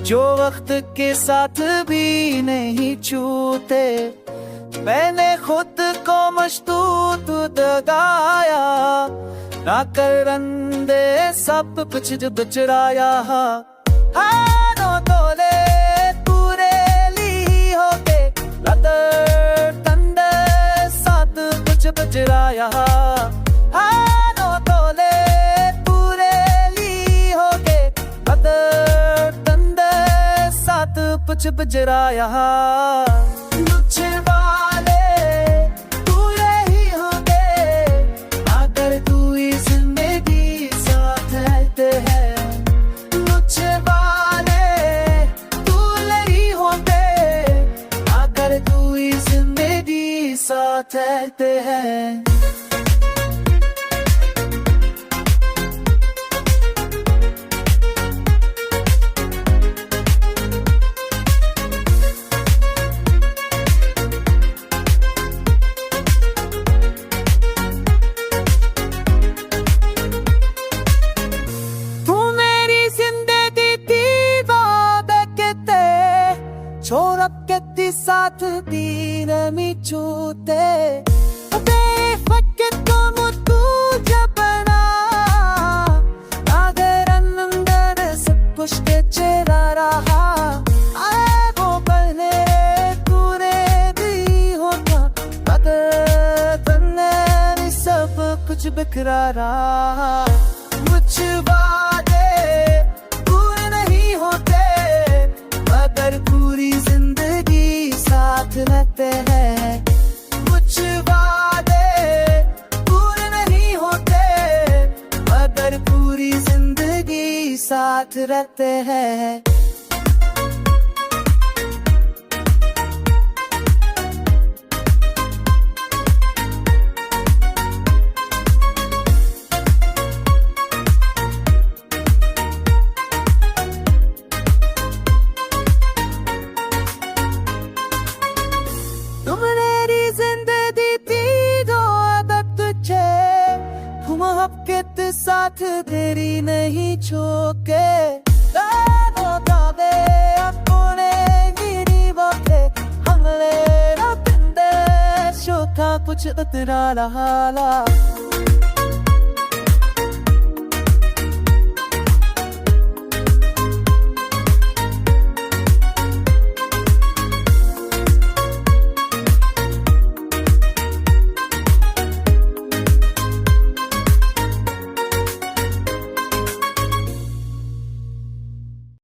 जो वक्त के साथ भी नहीं छूते। मैंने खुद को मशतूत दगाया, ना करंदे सब कुछ बिचराया। हानो तोले पूरे ली होके लतर तंदे साथ कुछ बिचराया। हानो तोले पूरे ली होके लतर तंदे साथ कुछ बिचराया। मुझे वाले पूरे ही होंगे अगर तू इस जिंदगी साथ रहते हैं। मुझे वाले पूरे ही होंगे अगर तू इस जिंदगी साथ रहते हैं। छोरक्के साथ दीन मिचूते बेफक्के मुतू जबना अगर अंदर सब कुछ के चेहरा रहा। आए वो पहले पूरे दी होता अगर तन्ने सब कुछ बिखरा रहा। मुझ वादे पूरे नहीं होते मगर पूरी जिंदगी साथ रहते हैं। कुछ वादे पूरे नहीं होते मगर पूरी जिंदगी साथ रहते हैं। मोहब्बत साथ तेरी नहीं छोके अपने गिरी बोले हमले न पिंदे शोखा कुछ उतरा रहा।